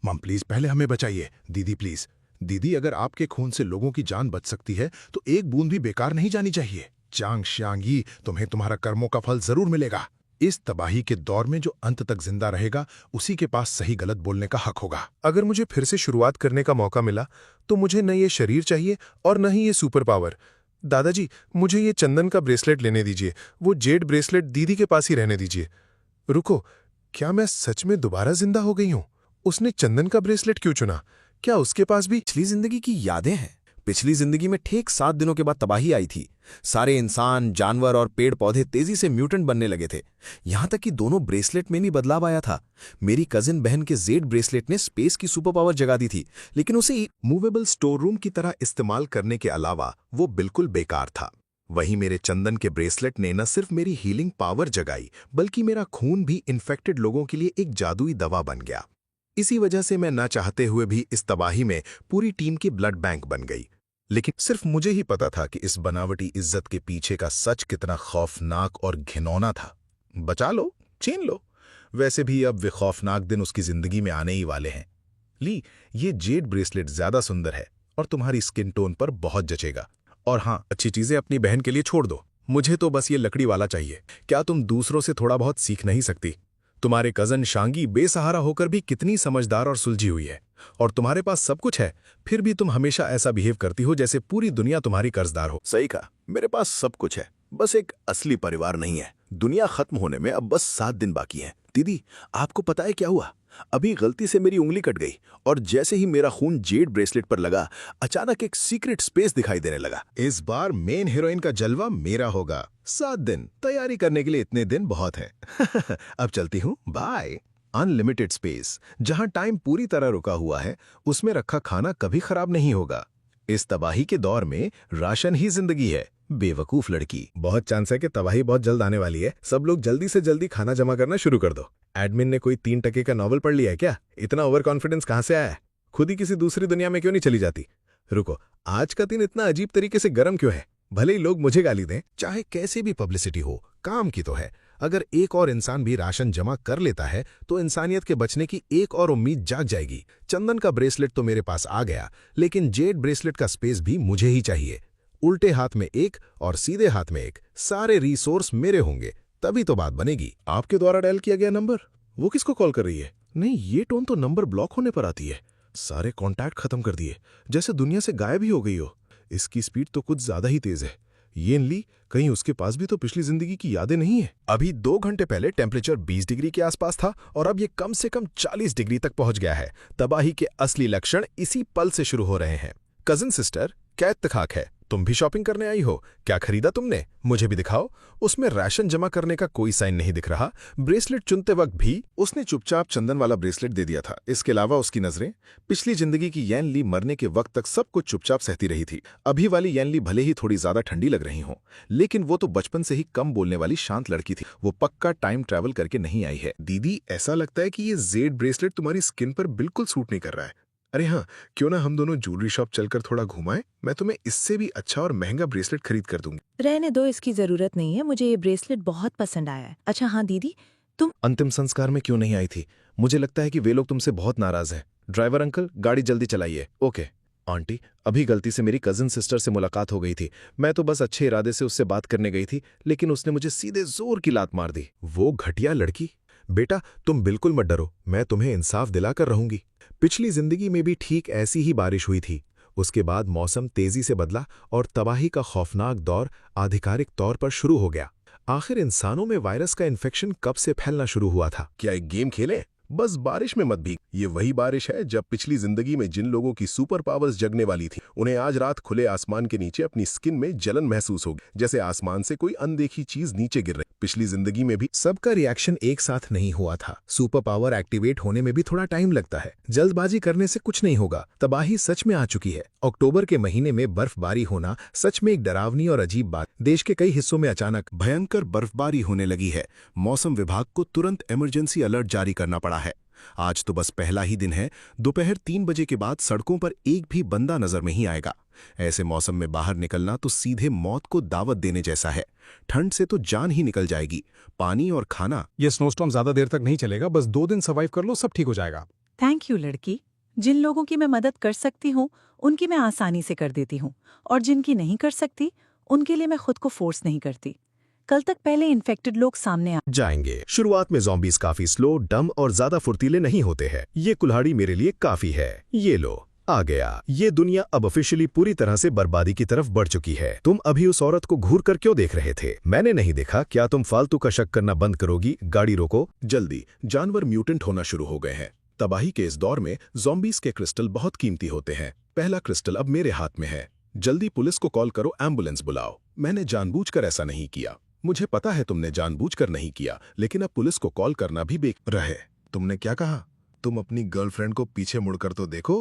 मम प्लीज पहले हमें बचाइए। दीदी प्लीज। दीदी, अगर आपके खून से लोगों की जान बच सकती है तो एक बूंद भी बेकार नहीं जानी चाहिए। चांग श्यांगी, तुम्हें तुम्हारा कर्मों का फल जरूर मिलेगा। इस तबाही के दौर में जो अंत तक जिंदा रहेगा उसी के पास सही गलत बोलने का हक होगा। अगर मुझे फिर से शुरुआत करने का मौका मिला तो मुझे न ये शरीर चाहिए और न ही ये सुपर पावर। दादाजी, मुझे ये चंदन का ब्रेसलेट लेने दीजिए। वो जेड ब्रेसलेट दीदी के पास ही रहने दीजिए। रुको, क्या मैं सच में दोबारा जिंदा हो गई हूं? उसने चंदन का ब्रेसलेट क्यों चुना? क्या उसके पास भी पिछली जिंदगी की यादें हैं। पिछली जिंदगी में ठीक 7 दिनों के बाद तबाही आई थी। सारे इंसान, जानवर और पेड़ पौधे तेजी से म्यूटेंट बनने लगे थे। यहां तक कि दोनों ब्रेसलेट में भी बदलाव आया था। मेरी कजिन बहन के जेड ब्रेसलेट ने स्पेस की सुपर पावर जगा दी थी, लेकिन उसे मूवेबल स्टोर रूम की तरह इस्तेमाल करने के अलावा वो बिल्कुल बेकार था। वहीं मेरे चंदन के ब्रेसलेट ने न सिर्फ मेरी हीलिंग पावर जगाई, बल्कि मेरा खून भी इन्फेक्टेड लोगों के लिए एक जादुई दवा बन गया। इसी वजह से मैं ना चाहते हुए भी इस तबाही में पूरी टीम की ब्लड बैंक बन गई। लेकिन सिर्फ मुझे ही पता था कि इस बनावटी इज्जत के पीछे का सच कितना खौफनाक और घिनौना था। बचा लो, छीन लो। वैसे भी अब वे खौफनाक दिन उसकी जिंदगी में आने ही वाले हैं। ली, ये जेड ब्रेसलेट ज्यादा सुंदर है और तुम्हारी स्किन टोन पर बहुत जचेगा। और हाँ, अच्छी चीजें अपनी बहन के लिए छोड़ दो। मुझे तो बस ये लकड़ी वाला चाहिए। क्या तुम दूसरों से थोड़ा बहुत सीख नहीं सकती? तुम्हारे कजन शांगी बेसहारा होकर भी कितनी समझदार और सुलझी हुई है, और तुम्हारे पास सब कुछ है, फिर भी तुम हमेशा ऐसा बिहेव करती हो जैसे पूरी दुनिया तुम्हारी कर्जदार हो। सही कहा, मेरे पास सब कुछ है, बस एक असली परिवार नहीं है। दुनिया खत्म होने में अब बस 7 दिन बाकी हैं। दीदी, आपको पता है क्या हुआ? अभी गलती से मेरी उंगली कट गई और जैसे ही मेरा खून जेड ब्रेसलेट पर लगा, अचानक एक सीक्रेट स्पेस दिखाई देने लगा। इस बार मेन हीरोइन का जलवा मेरा होगा। 7 दिन तैयारी करने के लिए इतने दिन बहुत हैं। अब चलती हूँ, बाय। अनलिमिटेड स्पेस, जहां टाइम पूरी तरह रुका हुआ है, उसमें रखा खाना कभी खराब नहीं होगा। इस तबाही के दौर में राशन ही जिंदगी है। बेवकूफ लड़की। बहुत चांस है कि तबाही बहुत जल्द आने वाली है। सब लोग जल्दी से जल्दी खाना जमा करना शुरू कर दो। एडमिन ने कोई 3 टके का नॉवल पढ़ लिया है क्या? इतना ओवर कॉन्फिडेंस कहां से आया है? खुद ही किसी दूसरी दुनिया में क्यों नहीं चली जाती? रुको, आज का दिन इतना अजीब तरीके से गर्म क्यों है? भले ही लोग मुझे गाली दें, चाहे कैसे भी पब्लिसिटी हो, काम की तो है। अगर एक और इंसान भी राशन जमा कर लेता है तो इंसानियत के बचने की एक और उम्मीद जाग जाएगी। चंदन का ब्रेसलेट तो मेरे पास आ गया, लेकिन जेड ब्रेसलेट का स्पेस भी मुझे ही चाहिए। उल्टे हाथ में एक और सीधे हाथ में एक, सारे रिसोर्स मेरे होंगे, तभी तो बात बनेगी। आपके द्वारा डायल किया गया नंबर? वो किसको कॉल कर रही है? नहीं, ये टोन तो नंबर ब्लॉक होने पर आती है। सारे कॉन्टैक्ट खत्म कर दिए, जैसे दुनिया से गायब ही हो गई हो। इसकी स्पीड तो कुछ ज्यादा ही तेज है। येन ली, कहीं उसके पास भी तो पिछली जिंदगी की यादें नहीं है? अभी 2 घंटे पहले टेम्परेचर 20 डिग्री के आसपास था और अब ये कम से कम 40 डिग्री तक पहुंच गया है। तबाही के असली लक्षण इसी पल से शुरू हो रहे हैं। कजिन सिस्टर, क्या इत्तेफाक है? तुम भी शॉपिंग करने आई हो? क्या खरीदा तुमने? मुझे भी दिखाओ। उसमें राशन जमा करने का कोई साइन नहीं दिख रहा। ब्रेसलेट चुनते वक्त भी उसने चुपचाप चंदन वाला ब्रेसलेट दे दिया था। इसके अलावा उसकी नजरें पिछली जिंदगी की येन ली मरने के वक्त तक सब कुछ चुपचाप सहती रही थी। अभी वाली येन ली भले ही थोड़ी ज्यादा ठंडी लग रही हो, लेकिन वो तो बचपन से ही कम बोलने वाली शांत लड़की थी। वो पक्का टाइम ट्रैवल करके नहीं आई है। दीदी, ऐसा लगता है कि ये जेड ब्रेसलेट तुम्हारी स्किन पर बिल्कुल सूट नहीं कर रहा है। अरे हाँ, क्यों ना हम दोनों ज्वेलरी शॉप चलकर थोड़ा घुमाएं? मैं तुम्हें इससे भी अच्छा और महंगा ब्रेसलेट खरीद कर दूंगी। रहने दो, इसकी जरूरत नहीं है। मुझे ये ब्रेसलेट बहुत पसंद आया है। अच्छा हाँ दीदी, तुम अंतिम संस्कार में क्यों नहीं आई थी? मुझे लगता है कि वे लोग तुमसे बहुत नाराज हैं। ड्राइवर अंकल, गाड़ी जल्दी चलाइए। ओके आंटी, अभी गलती से मेरी कजिन सिस्टर से मुलाकात हो गई थी। मैं तो बस अच्छे इरादे से उससे बात करने गई थी, लेकिन उसने मुझे सीधे जोर की लात मार दी। वो घटिया लड़की। बेटा, तुम बिल्कुल मत डरो, मैं तुम्हें इंसाफ दिलाकर रहूंगी। पिछली जिंदगी में भी ठीक ऐसी ही बारिश हुई थी। उसके बाद मौसम तेजी से बदला और तबाही का खौफनाक दौर आधिकारिक तौर पर शुरू हो गया। आखिर इंसानों में वायरस का इन्फेक्शन कब से फैलना शुरू हुआ था? क्या एक गेम खेलें? बस बारिश में मत भीग। ये वही बारिश है जब पिछली जिंदगी में जिन लोगों की सुपर पावर्स जगने वाली थी, उन्हें आज रात खुले आसमान के नीचे अपनी स्किन में जलन महसूस होगी, जैसे आसमान से कोई अनदेखी चीज नीचे गिर रही। पिछली जिंदगी में भी सबका रिएक्शन एक साथ नहीं हुआ था। सुपर पावर एक्टिवेट होने में भी थोड़ा टाइम लगता है। जल्दबाजी करने से कुछ नहीं होगा। तबाही सच में आ चुकी है। अक्टूबर के महीने में बर्फबारी होना सच में एक डरावनी और अजीब बात। देश के कई हिस्सों में अचानक भयंकर बर्फबारी होने लगी है। मौसम विभाग को तुरंत इमरजेंसी अलर्ट जारी करना पड़ा है। आज तो बस पहला ही दिन है। दोपहर 3 बजे के बाद सड़कों पर एक भी बंदा नजर नहीं आएगा। ऐसे मौसम में बाहर निकलना तो सीधे मौत को दावत देने जैसा है। ठंड से तो जान ही निकल जाएगी। पानी और खाना। ये स्नोस्टॉर्म ज्यादा देर तक नहीं चलेगा, बस 2 दिन सर्वाइव कर लो, सब ठीक हो जाएगा। थैंक यू लड़की। जिन लोगों की मैं मदद कर सकती हूँ उनकी मैं आसानी से कर देती हूँ, और जिनकी नहीं कर सकती उनके लिए मैं खुद को फोर्स नहीं करती। कल तक पहले इन्फेक्टेड लोग सामने जाएंगे। शुरुआत में ज़ॉम्बीज काफी स्लो, डम और ज्यादा फुर्तीले नहीं होते हैं। ये कुल्हाड़ी मेरे लिए काफी है। ये लो, आ गया। ये दुनिया अब ऑफिशियली पूरी तरह से बर्बादी की तरफ बढ़ चुकी है। तुम अभी उस औरत को घूर कर क्यों देख रहे थे? मैंने नहीं देखा। क्या तुम फालतू का शक करना बंद करोगी? गाड़ी रोको। जल्दी, जानवर म्यूटेंट होना शुरू हो गए हैं। तबाही के इस दौर में ज़ॉम्बीज के क्रिस्टल बहुत कीमती होते हैं। पहला क्रिस्टल अब मेरे हाथ में है। जल्दी पुलिस को कॉल करो, एम्बुलेंस बुलाओ। मैंने जानबूझकर ऐसा नहीं किया। मुझे पता है तुमने जानबूझकर नहीं किया, लेकिन अब पुलिस को कॉल करना भी बेकार है। तुमने क्या कहा? तुम अपनी गर्लफ्रेंड को पीछे मुड़कर तो देखो।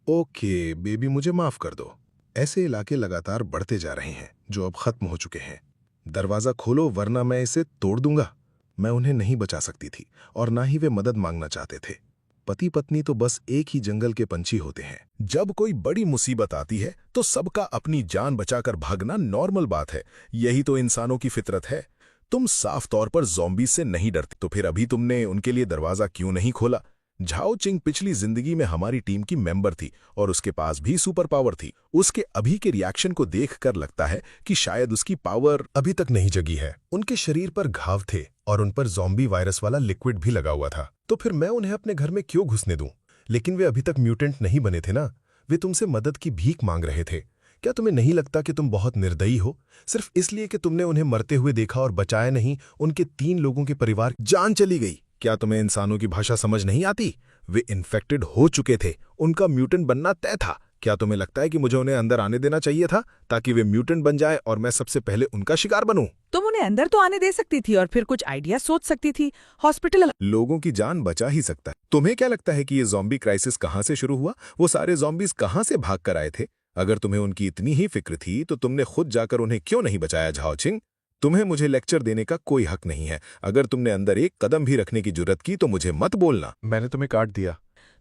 ओके बेबी, मुझे माफ कर दो। ऐसे इलाके लगातार बढ़ते जा रहे हैं जो अब खत्म हो चुके हैं। दरवाजा खोलो वरना मैं इसे तोड़ दूंगा। मैं उन्हें नहीं बचा सकती थी और ना ही वे मदद मांगना चाहते थे। पति पत्नी तो बस एक ही जंगल के पंछी होते हैं। जब कोई बड़ी मुसीबत आती है तो सबका अपनी जान बचाकर भागना नॉर्मल बात है। यही तो इंसानों की फितरत है। तुम साफ तौर पर ज़ॉम्बीज से नहीं डरते, तो फिर अभी तुमने उनके लिए दरवाजा क्यों नहीं खोला? झाओ चिंग पिछली जिंदगी में हमारी टीम की मेंबर थी और उसके पास भी सुपर पावर थी। उसके अभी के रिएक्शन को देखकर लगता है कि शायद उसकी पावर अभी तक नहीं जगी है। उनके शरीर पर घाव थे और उन पर ज़ॉम्बी वायरस वाला लिक्विड भी लगा हुआ था। तो फिर मैं उन्हें अपने घर में क्यों घुसने दूं? लेकिन वे अभी तक म्यूटेंट नहीं बने थे ना। वे तुमसे मदद की भीख मांग रहे थे। क्या तुम्हें नहीं लगता कि तुम बहुत निर्दयी हो, सिर्फ इसलिए कि तुमने उन्हें मरते हुए देखा और बचाया नहीं? उनके 3 लोगों के परिवार जान चली गई। क्या तुम्हें इंसानों की भाषा समझ नहीं आती? वे इन्फेक्टेड हो चुके थे। उनका म्यूटेंट बनना तय था। क्या तुम्हें लगता है कि मुझे उन्हें अंदर आने देना चाहिए था ताकि वे म्यूटेंट बन जाए और मैं सबसे पहले उनका शिकार बनूं? तुम उन्हें अंदर तो आने दे सकती थी और फिर कुछ आइडिया सोच सकती थी। हॉस्पिटल लोगों की जान बचा ही सकता है। तुम्हें क्या लगता है कि ये ज़ॉम्बी क्राइसिस कहां से शुरू हुआ? वो सारे ज़ॉम्बीज कहां से भाग कर आए थे? अगर तुम्हें उनकी इतनी ही फिक्र थी तो तुमने खुद जाकर उन्हें क्यों नहीं बचाया? झाओ चिंग, तुम्हें मुझे लेक्चर देने का कोई हक नहीं है। अगर तुमने अंदर एक कदम भी रखने की जुर्रत की तो मुझे मत बोलना। मैंने तुम्हें काट दिया।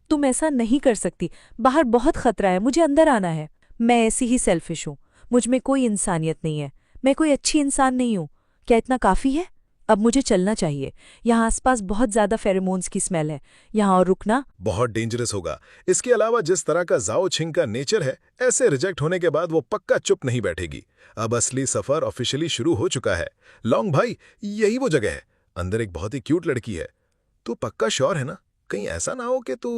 तुम ऐसा नहीं कर सकती। बाहर बहुत खतरा है, मुझे अंदर आना है। मैं ऐसी ही सेल्फिश हूँ। मुझ में कोई इंसानियत नहीं है। मैं कोई अच्छी इंसान नहीं हूँ। क्या इतना काफी है? अब मुझे चलना चाहिए। यहाँ आसपास बहुत ज्यादा फेरोमोन्स की स्मेल है। यहाँ और रुकना बहुत डेंजरस होगा। इसके अलावा जिस तरह का झाओ छिंग का नेचर है, ऐसे रिजेक्ट होने के बाद वो पक्का चुप नहीं बैठेगी। अब असली सफर ऑफिशियली शुरू हो चुका है। लॉन्ग भाई, यही वो जगह है। अंदर एक बहुत ही क्यूट लड़की है। तू पक्का श्योर है ना? कहीं ऐसा ना हो कि तू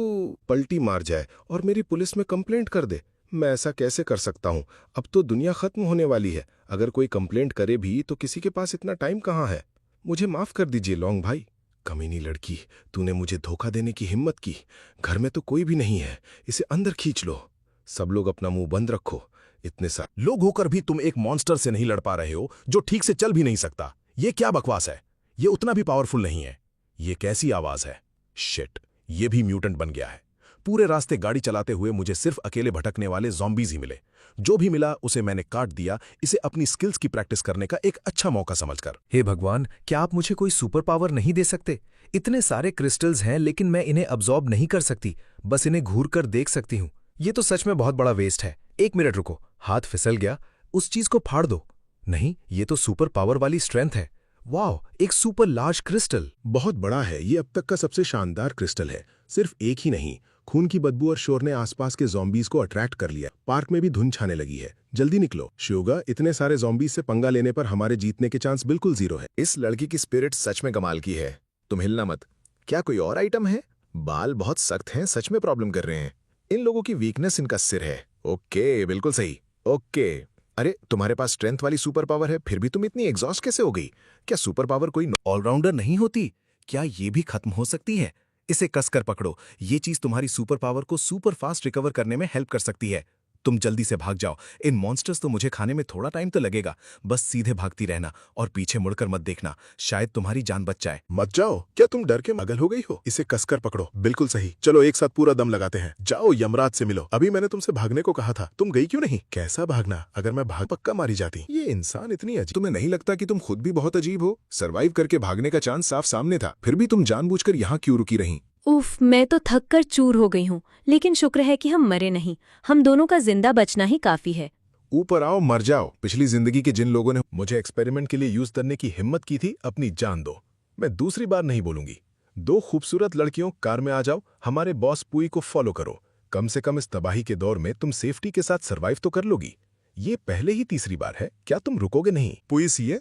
पलटी मार जाए और मेरी पुलिस में कंप्लेंट कर दे। मैं ऐसा कैसे कर सकता हूँ? अब तो दुनिया खत्म होने वाली है। अगर कोई कंप्लेंट करे भी तो किसी के पास इतना टाइम कहाँ है? मुझे माफ कर दीजिए लॉन्ग भाई। कमीनी लड़की, तूने मुझे धोखा देने की हिम्मत की। घर में तो कोई भी नहीं है। इसे अंदर खींच लो। सब लोग अपना मुंह बंद रखो। इतने सारे लोग होकर भी तुम एक मॉन्स्टर से नहीं लड़ पा रहे हो जो ठीक से चल भी नहीं सकता। ये क्या बकवास है? ये उतना भी पावरफुल नहीं है। ये कैसी आवाज है? शिट, ये भी म्यूटेंट बन गया है। पूरे रास्ते गाड़ी चलाते हुए मुझे सिर्फ अकेले भटकने वाले ज़ॉम्बीज ही मिले। जो भी मिला उसे मैंने काट दिया, इसे अपनी स्किल्स की प्रैक्टिस करने का एक अच्छा मौका समझकर। हे भगवान, क्या आप मुझे कोई सुपर पावर नहीं दे सकते? इतने सारे क्रिस्टल्स हैं लेकिन मैं इन्हें अब्सॉर्ब नहीं कर सकती, बस इन्हें घूर कर देख सकती हूँ। ये तो सच में बहुत बड़ा वेस्ट है। 1 मिनट रुको, हाथ फिसल गया। उस चीज को फाड़ दो। नहीं, ये तो सुपर पावर वाली स्ट्रेंथ है। वाओ, एक सुपर लार्ज क्रिस्टल। बहुत बड़ा है। ये अब तक का सबसे शानदार क्रिस्टल है। सिर्फ एक ही नहीं, खून की बदबू और शोर ने आसपास के ज़ॉम्बीज को अट्रैक्ट कर लिया। पार्क में भी धुंध छाने लगी है। जल्दी निकलो। श्योगा, इतने सारे ज़ॉम्बीज से पंगा लेने पर हमारे जीतने के चांस बिल्कुल 0 है। इस लड़की की स्पिरिट सच में कमाल की है। तुम हिलना मत। क्या कोई और आइटम है? बाल बहुत सख्त हैं, सच में प्रॉब्लम कर रहे हैं। इन लोगों की वीकनेस इनका सिर है। ओके, बिल्कुल सही। ओके, अरे तुम्हारे पास स्ट्रेंथ वाली सुपर पावर है, फिर भी तुम इतनी एग्जॉस्ट कैसे हो गई? क्या सुपर पावर कोई ऑलराउंडर नहीं होती? क्या ये भी खत्म हो सकती है? इसे कसकर पकड़ो। ये चीज तुम्हारी सुपर पावर को सुपर फास्ट रिकवर करने में हेल्प कर सकती है। तुम जल्दी से भाग जाओ। इन मॉन्स्टर्स तो मुझे खाने में थोड़ा टाइम तो लगेगा। बस सीधे भागती रहना और पीछे मुड़कर मत देखना। शायद तुम्हारी जान बच जाए। मत जाओ। क्या तुम डर के पागल हो गई हो? इसे कसकर पकड़ो। बिल्कुल सही। चलो एक साथ पूरा दम लगाते हैं। जाओ, यमराज से मिलो। अभी मैंने तुमसे भागने को कहा था, तुम गई क्यों नहीं? कैसा भागना? अगर मैं भाग पक्का मारी जाती। ये इंसान इतनी अजीब। तुम्हें नहीं लगता कि तुम खुद भी बहुत अजीब हो? सर्वाइव करके भागने का चांस साफ सामने था, फिर भी तुम जानबूझकर यहाँ क्यों रुकी रही? उफ, मैं तो थक कर चूर हो गई हूँ, लेकिन शुक्र है कि हम मरे नहीं। हम दोनों का जिंदा बचना ही काफी है। ऊपर आओ, मर जाओ। पिछली जिंदगी के जिन लोगों ने मुझे एक्सपेरिमेंट के लिए यूज करने की हिम्मत की थी, अपनी जान दो। मैं दूसरी बार नहीं बोलूंगी। दो खूबसूरत लड़कियों, कार में आ जाओ, हमारे बॉस पुई को फॉलो करो। कम से कम इस तबाही के दौर में तुम सेफ्टी के साथ सरवाइव तो कर लोगी। ये पहले ही तीसरी बार है, क्या तुम रुकोगे नहीं? पुई सीए,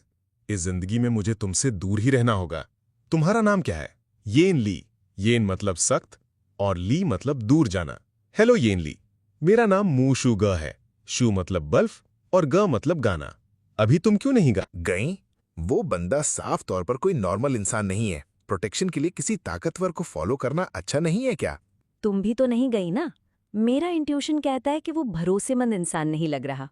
इस जिंदगी में मुझे तुमसे दूर ही रहना होगा। तुम्हारा नाम क्या है? येन ली। येन मतलब सख्त और ली मतलब दूर जाना। हेलो येन ली, मेरा नाम मू शू ग है। शू मतलब बल्फ और ग मतलब गाना। अभी तुम क्यों नहीं गई? वो बंदा साफ तौर पर कोई नॉर्मल इंसान नहीं है। प्रोटेक्शन के लिए किसी ताकतवर को फॉलो करना अच्छा नहीं है क्या? तुम भी तो नहीं गई ना। मेरा इंट्यूशन कहता है कि वो भरोसेमंद इंसान नहीं लग रहा।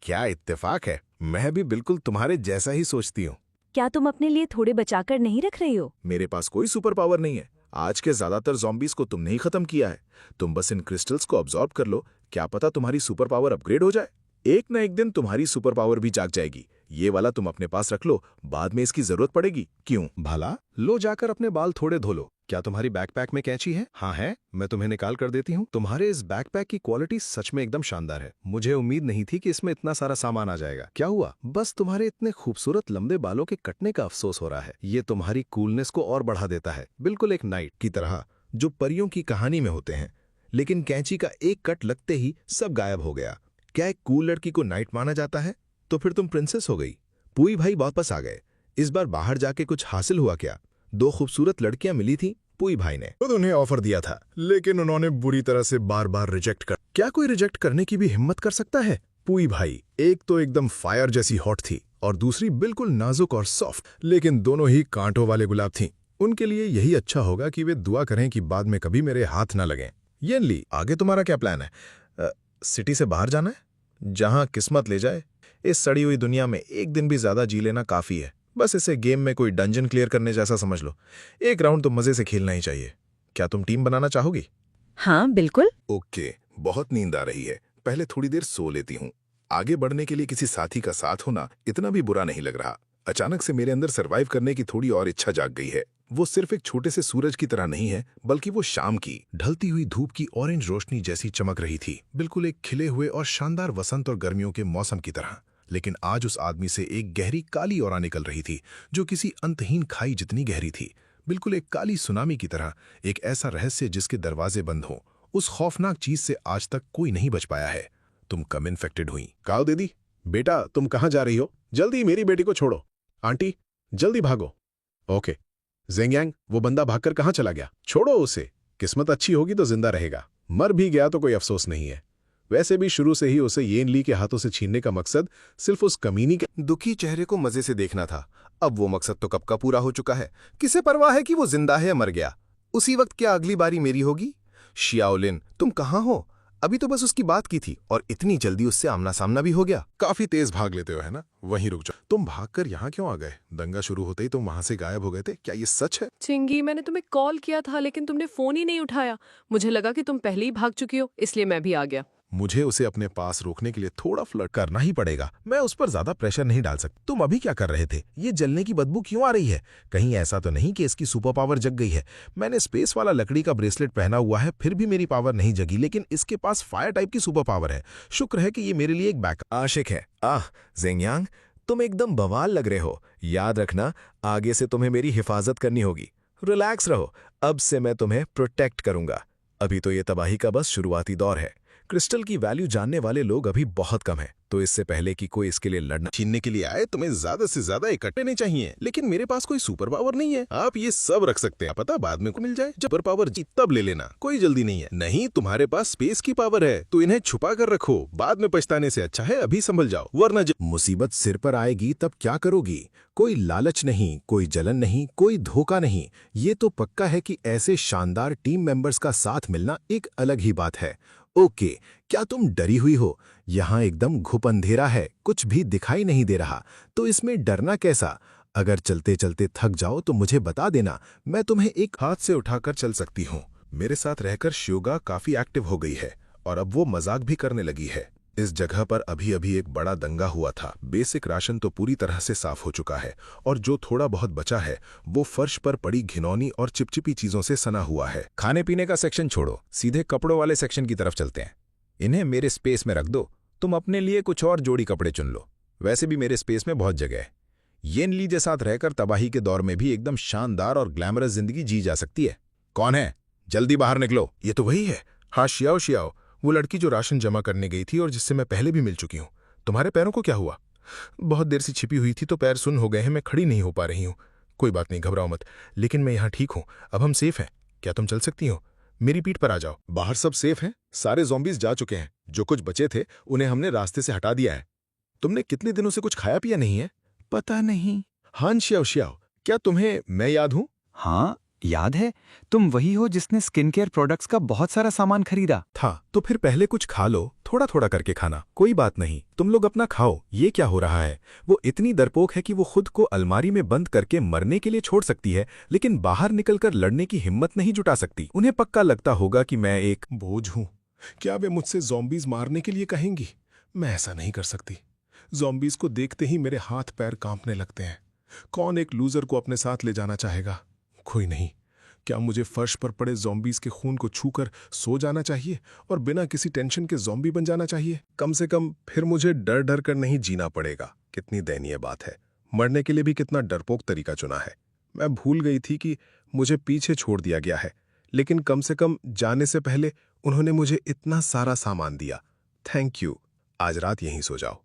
क्या इत्तेफाक है, मैं भी बिल्कुल तुम्हारे जैसा ही सोचती हूँ। क्या तुम अपने लिए थोड़े बचाकर नहीं रख रही हो? मेरे पास कोई सुपर पावर नहीं है। आज के ज्यादातर ज़ॉम्बीज को तुमने ही खत्म किया है। तुम बस इन क्रिस्टल्स को ऑब्जॉर्ब कर लो, क्या पता तुम्हारी सुपर पावर अपग्रेड हो जाए। एक न एक दिन तुम्हारी सुपर पावर भी जाग जाएगी। ये वाला तुम अपने पास रख लो, बाद में इसकी जरूरत पड़ेगी। क्यों? भला लो, जाकर अपने बाल थोड़े धो लो। क्या तुम्हारी बैकपैक में कैंची है? हाँ है, मैं तुम्हें निकाल कर देती हूँ। तुम्हारे इस बैकपैक की क्वालिटी सच में एकदम शानदार है। मुझे उम्मीद नहीं थी कि इसमें इतना सारा सामान आ जाएगा। क्या हुआ? बस तुम्हारे इतने खूबसूरत लंबे बालों के कटने का अफसोस हो रहा है। ये तुम्हारी कूलनेस को और बढ़ा देता है, बिल्कुल एक नाइट की तरह, जो परियों की कहानी में होते हैं। लेकिन कैंची का एक कट लगते ही सब गायब हो गया। क्या एक कूल लड़की को नाइट माना जाता है? तो फिर तुम प्रिंसेस हो गई। पुई भाई वापस आ गए। इस बार बाहर जाके कुछ हासिल हुआ क्या? दो खूबसूरत लड़कियां मिली थी पुई भाई ने। खुद उन्हें ऑफर दिया था, लेकिन उन्होंने बुरी तरह से बार बार रिजेक्ट कर। क्या कोई रिजेक्ट करने की भी हिम्मत कर सकता है? पुई भाई एक तो एकदम फायर जैसी हॉट थी और दूसरी बिल्कुल नाजुक और सॉफ्ट, लेकिन दोनों ही कांटों वाले गुलाब थीं। उनके लिए यही अच्छा होगा कि वे दुआ करें कि बाद में कभी मेरे हाथ ना लगें। येन ली, आगे तुम्हारा क्या प्लान है? सिटी से बाहर जाना है? जहां किस्मत ले जाए। इस सड़ी हुई दुनिया में एक दिन भी ज्यादा जी लेना काफी है। बस इसे गेम में कोई डंजन क्लियर करने जैसा समझ लो। एक राउंड तो मजे से खेलना ही चाहिए। क्या तुम टीम बनाना चाहोगी? हाँ बिल्कुल। ओके, बहुत नींद आ रही है, पहले थोड़ी देर सो लेती हूँ। आगे बढ़ने के लिए किसी साथी का साथ होना इतना भी बुरा नहीं लग रहा। अचानक से मेरे अंदर सरवाइव करने की थोड़ी और इच्छा जाग गई है। वो सिर्फ एक छोटे से सूरज की तरह नहीं है, बल्कि वो शाम की ढलती हुई धूप की ऑरेंज रोशनी जैसी चमक रही थी, बिल्कुल एक खिले हुए और शानदार वसंत और गर्मियों के मौसम की तरह। लेकिन आज उस आदमी से एक गहरी काली ओरा निकल रही थी, जो किसी अंतहीन खाई जितनी गहरी थी, बिल्कुल एक काली सुनामी की तरह। एक ऐसा रहस्य जिसके दरवाजे बंद हों। उस खौफनाक चीज से आज तक कोई नहीं बच पाया है। तुम कम इन्फेक्टेड हुई। काओ दीदी, बेटा तुम कहाँ जा रही हो? जल्दी मेरी बेटी को छोड़ो। आंटी जल्दी भागो। ओके ज़ेंगयांग, वो बंदा भागकर कहाँ चला गया? छोड़ो उसे, किस्मत अच्छी होगी तो जिंदा रहेगा, मर भी गया तो कोई अफसोस नहीं है। वैसे भी शुरू से ही उसे येन ली के हाथों से छीनने का मकसद सिर्फ उस कमीनी के दुखी चेहरे को मजे से देखना था। अब वो मकसद तो कब का पूरा हो चुका है। किसे परवाह है कि वो जिंदा है या मर गया? उसी वक्त क्या अगली बारी मेरी होगी? शियाओलिन, तुम कहाँ हो? अभी तो बस उसकी बात की थी और इतनी जल्दी उससे आमना सामना भी हो गया। काफी तेज भाग लेते हो, है ना? वहीं रुक जाओ। तुम भागकर यहाँ क्यों आ गए? दंगा शुरू होते ही तुम वहां से गायब हो गए थे। क्या ये सच है? चिंगी, मैंने तुम्हें कॉल किया था लेकिन तुमने फोन ही नहीं उठाया। मुझे लगा कि तुम पहले ही भाग चुकी हो, इसलिए मैं भी आ गया। मुझे उसे अपने पास रोकने के लिए थोड़ा फ्लर्ट करना ही पड़ेगा। मैं उस पर ज्यादा प्रेशर नहीं डाल सकता। तुम अभी क्या कर रहे थे? ये जलने की बदबू क्यों आ रही है? कहीं ऐसा तो नहीं कि इसकी सुपर पावर जग गई है? मैंने स्पेस वाला लकड़ी का ब्रेसलेट पहना हुआ है, फिर भी मेरी पावर नहीं जगी, लेकिन इसके पास फायर टाइप की सुपर पावर है। शुक्र है कि ये मेरे लिए एक बैकअप। आशिक है। ज़ेंगयांग, तुम एकदम बवाल लग रहे हो। याद रखना, आगे से तुम्हें मेरी हिफाजत करनी होगी। रिलैक्स रहो, अब से मैं तुम्हें प्रोटेक्ट करूंगा। अभी तो ये तबाही का बस शुरुआती दौर है। क्रिस्टल की वैल्यू जानने वाले लोग अभी बहुत कम हैं, तो इससे पहले कि कोई इसके लिए लड़ना छीनने के लिए आए, तुम्हें ज्यादा से ज्यादा इकट्ठे नहीं चाहिए। लेकिन मेरे पास कोई सुपर पावर नहीं है। आप ये सब रख सकते हैं, पता बाद में को मिल जाए। जब सुपर पावर जी तब ले लेना, कोई जल्दी नहीं है। नहीं, तुम्हारे पास स्पेस की पावर है तो इन्हें छुपा कर रखो, बाद में पछताने से अच्छा है अभी संभल जाओ, वरना मुसीबत सिर पर आएगी तब क्या करोगी? कोई लालच नहीं, कोई जलन नहीं, कोई धोखा नहीं। ये तो पक्का है कि ऐसे शानदार टीम मेंबर्स का साथ मिलना एक अलग ही बात है। ओके, क्या तुम डरी हुई हो? यहाँ एकदम घुप अंधेरा है, कुछ भी दिखाई नहीं दे रहा, तो इसमें डरना कैसा? अगर चलते चलते थक जाओ तो मुझे बता देना, मैं तुम्हें एक हाथ से उठाकर चल सकती हूँ। मेरे साथ रहकर श्योगा काफी एक्टिव हो गई है और अब वो मजाक भी करने लगी है। इस जगह पर अभी अभी एक बड़ा दंगा हुआ था। बेसिक राशन तो पूरी तरह से साफ हो चुका है और जो थोड़ा बहुत बचा है वो फर्श पर पड़ी घिनौनी और चिपचिपी चीजों से सना हुआ है। खाने पीने का सेक्शन छोड़ो, सीधे कपड़ों वाले सेक्शन की तरफ चलते हैं। इन्हें मेरे स्पेस में रख दो, तुम अपने लिए कुछ और जोड़ी कपड़े चुन लो। वैसे भी मेरे स्पेस में बहुत जगह है। येन ली के साथ रहकर तबाही के दौर में भी एकदम शानदार और ग्लैमरस जिंदगी जी जा सकती है। कौन है? जल्दी बाहर निकलो। ये तो वही है। हाँ, शियाओ शियाओ, वो लड़की जो राशन जमा करने गई थी और जिससे मैं पहले भी मिल चुकी हूँ। तुम्हारे पैरों को क्या हुआ? बहुत देर से छिपी हुई थी तो पैर सुन्न हो गए हैं, मैं खड़ी नहीं हो पा रही हूँ। कोई बात नहीं, घबराओ मत, लेकिन मैं यहाँ ठीक हूँ, अब हम सेफ हैं। क्या तुम चल सकती हो? मेरी पीठ पर आ जाओ। बाहर सब सेफ हैं, सारे ज़ॉम्बीज जा चुके हैं। जो कुछ बचे थे उन्हें हमने रास्ते से हटा दिया है। तुमने कितने दिनों से कुछ खाया पिया नहीं है? पता नहीं। हान शियाओ शियाओ, क्या तुम्हें मैं याद हूं? हाँ, याद है। तुम वही हो जिसने स्किन केयर प्रोडक्ट्स का बहुत सारा सामान खरीदा था। तो फिर पहले कुछ खा लो, थोड़ा थोड़ा करके खाना। कोई बात नहीं, तुम लोग अपना खाओ। ये क्या हो रहा है? वो इतनी डरपोक है कि वो खुद को अलमारी में बंद करके मरने के लिए छोड़ सकती है, लेकिन बाहर निकलकर लड़ने की हिम्मत नहीं जुटा सकती। उन्हें पक्का लगता होगा कि मैं एक बोझ हूं। क्या वे मुझसे ज़ॉम्बीज मारने के लिए कहेंगी? मैं ऐसा नहीं कर सकती। ज़ॉम्बीज को देखते ही मेरे हाथ पैर कांपने लगते हैं। कौन एक लूजर को अपने साथ ले जाना चाहेगा? कोई नहीं। क्या मुझे फर्श पर पड़े ज़ॉम्बीज के खून को छूकर सो जाना चाहिए और बिना किसी टेंशन के ज़ॉम्बी बन जाना चाहिए? कम से कम फिर मुझे डर डर कर नहीं जीना पड़ेगा। कितनी दयनीय बात है। मरने के लिए भी कितना डरपोक तरीका चुना है। मैं भूल गई थी कि मुझे पीछे छोड़ दिया गया है, लेकिन कम से कम जाने से पहले उन्होंने मुझे इतना सारा सामान दिया। Thank you. आज रात यहीं सो जाओ।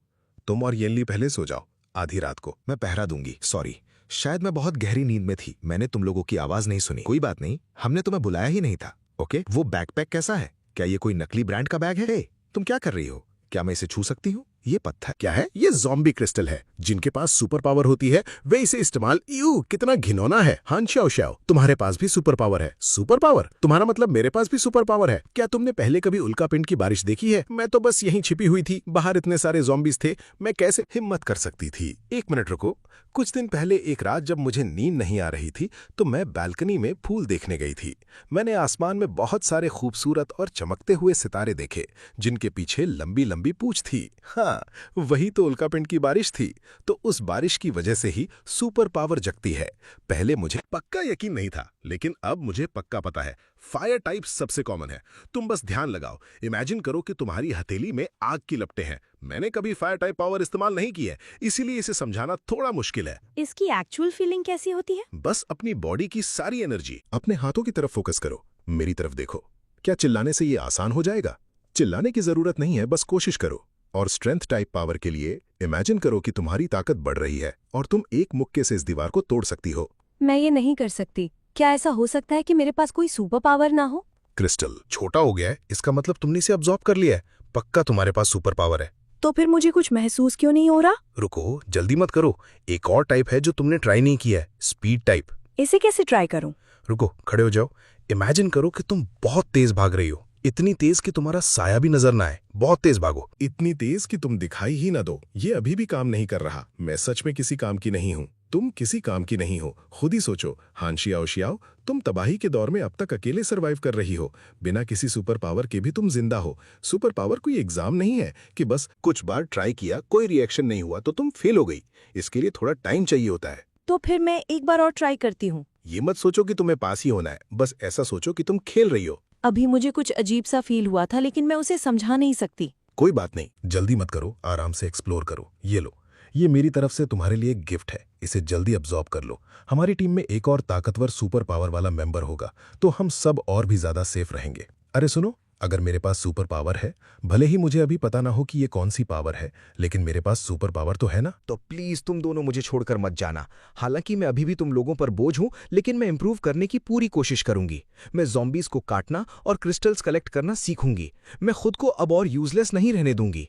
तुम और येनली पहले सो जाओ, आधी रात को। मैं पहरा दूंगी। सॉरी, शायद मैं बहुत गहरी नींद में थी, मैंने तुम लोगों की आवाज नहीं सुनी। कोई बात नहीं, हमने तुम्हें बुलाया ही नहीं था। ओके, वो बैकपैक कैसा है? क्या ये कोई नकली ब्रांड का बैग है? हे, तुम क्या कर रही हो? क्या मैं इसे छू सकती हूँ? ये पत्थर क्या है? ये ज़ॉम्बी क्रिस्टल है। जिनके पास सुपर पावर होती है वे इसे इस्तेमाल। यू, कितना घिनौना है। हान शियाओ शियाओ, तुम्हारे पास भी सुपर पावर है। Super power? तुम्हारा मतलब मेरे पास भी सुपर पावर है? क्या तुमने पहले कभी उल्कापिंड की बारिश देखी है? मैं तो बस यहीं छिपी हुई थी, बाहर इतने सारे ज़ॉम्बीज थे, मैं कैसे हिम्मत कर सकती थी? एक मिनट रुको। कुछ दिन पहले एक रात जब मुझे नींद नहीं आ रही थी तो मैं बालकनी में फूल देखने गई थी। मैंने आसमान में बहुत सारे खूबसूरत और चमकते हुए सितारे देखे जिनके पीछे लंबी लंबी पूंछ थी। हाँ, वही तो उल्कापिंड की बारिश थी। तो उस बारिश की वजह से ही सुपर पावर जगती है। पहले मुझे पक्का यकीन नहीं था, लेकिन अब मुझे पक्का पता है। फायर टाइप सबसे कॉमन है। तुम बस ध्यान लगाओ, इमेजिन करो कि तुम्हारी हथेली में आग की लपटें हैं। मैंने कभी फायर टाइप पावर इस्तेमाल नहीं की है, इसीलिए इसे समझाना थोड़ा मुश्किल है। इसकी एक्चुअल फीलिंग कैसी होती है? बस अपनी बॉडी की सारी एनर्जी अपने हाथों की तरफ फोकस करो। मेरी तरफ देखो। क्या चिल्लाने से ये आसान हो जाएगा? चिल्लाने की जरूरत नहीं है, बस कोशिश करो। और स्ट्रेंथ टाइप पावर के लिए इमेजिन करो कि तुम्हारी ताकत बढ़ रही है और तुम एक मुक्के से इस दीवार को तोड़ सकती हो। मैं ये नहीं कर सकती। क्या ऐसा हो सकता है कि मेरे पास कोई सुपर पावर ना हो? क्रिस्टल छोटा हो गया है, इसका मतलब तुमने इसे अब्सॉर्ब कर लिया है। पक्का तुम्हारे पास सुपर पावर है। तो फिर मुझे कुछ महसूस क्यों नहीं हो रहा? रुको, जल्दी मत करो। एक और टाइप है जो तुमने ट्राई नहीं किया है, स्पीड टाइप। इसे कैसे ट्राई करूं? रुको, खड़े हो जाओ। इमेजिन करो कि तुम बहुत तेज भाग रही हो, इतनी तेज कि तुम्हारा साया भी नजर ना आए। बहुत तेज भागो, इतनी तेज कि तुम दिखाई ही ना दो। ये अभी भी काम नहीं कर रहा। मैं सच में किसी काम की नहीं हूँ। तुम किसी काम की नहीं हो। खुद ही सोचो। हान शियाओ शियाओ, तुम तबाही के दौर में अब तक अकेले सरवाइव कर रही हो। बिना किसी सुपर पावर के भी तुम जिंदा हो। सुपर पावर कोई एग्जाम नहीं है कि बस कुछ बार ट्राई किया, कोई रिएक्शन नहीं हुआ तो तुम फेल हो गई। इसके लिए थोड़ा टाइम चाहिए होता है। तो फिर मैं एक बार और ट्राई करती हूँ। ये मत सोचो कि तुम्हें पास ही होना है, बस ऐसा सोचो कि तुम खेल रही हो। अभी मुझे कुछ अजीब सा फील हुआ था, लेकिन मैं उसे समझा नहीं सकती। कोई बात नहीं, जल्दी मत करो, आराम से एक्सप्लोर करो। ये लो, ये मेरी तरफ से तुम्हारे लिए एक गिफ्ट है, इसे जल्दी अब्सॉर्ब कर लो। हमारी टीम में एक और ताकतवर सुपर पावर वाला मेंबर होगा तो हम सब और भी ज्यादा सेफ रहेंगे। अरे सुनो, अगर मेरे पास सुपर पावर है, भले ही मुझे अभी पता ना हो कि ये कौन सी पावर है, लेकिन मेरे पास सुपर पावर तो है ना। तो प्लीज तुम दोनों मुझे छोड़कर मत जाना। हालांकि मैं अभी भी तुम लोगों पर बोझ हूं, लेकिन मैं इंप्रूव करने की पूरी कोशिश करूंगी। मैं ज़ॉम्बीज को काटना और क्रिस्टल्स कलेक्ट करना सीखूंगी। मैं खुद को अब और यूजलेस नहीं रहने दूंगी।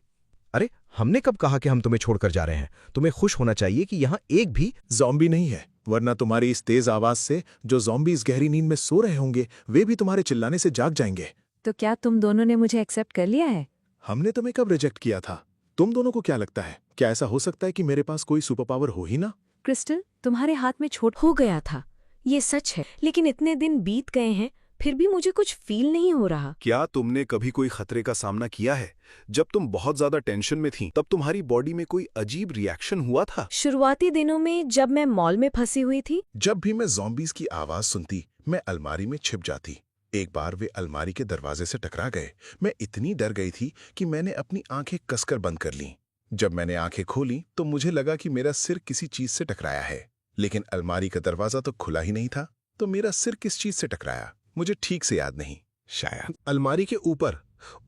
अरे, हमने कब कहा कि हम तुम्हें छोड़कर जा रहे हैं? तुम्हें खुश होना चाहिए कि यहाँ एक भी ज़ॉम्बी नहीं है, वरना तुम्हारी इस तेज आवाज से जो ज़ॉम्बीज गहरी नींद में सो रहे होंगे वे भी तुम्हारे चिल्लाने से जाग जाएंगे। तो क्या तुम दोनों ने मुझे एक्सेप्ट कर लिया है? हमने तुम्हें कब रिजेक्ट किया था? तुम दोनों को क्या लगता है, क्या ऐसा हो सकता है कि मेरे पास कोई सुपर पावर हो ही ना? क्रिस्टल, तुम्हारे हाथ में छोट हो गया था, ये सच है, लेकिन इतने दिन बीत गए हैं फिर भी मुझे कुछ फील नहीं हो रहा। क्या तुमने कभी कोई खतरे का सामना किया है? जब तुम बहुत ज्यादा टेंशन में थी तब तुम्हारी बॉडी में कोई अजीब रिएक्शन हुआ था? शुरुआती दिनों में जब मैं मॉल में फंसी हुई थी। जब भी मैं ज़ॉम्बीज की आवाज सुनती मैं अलमारी में छिप जाती। एक बार वे अलमारी के दरवाजे से टकरा गए। मैं इतनी डर गई थी कि मैंने अपनी आंखें कसकर बंद कर लीं। जब मैंने आंखें खोली तो मुझे लगा कि मेरा सिर किसी चीज से टकराया है, लेकिन अलमारी का दरवाजा तो खुला ही नहीं था। तो मेरा सिर किस चीज से टकराया मुझे ठीक से याद नहीं। शायद अलमारी के ऊपर।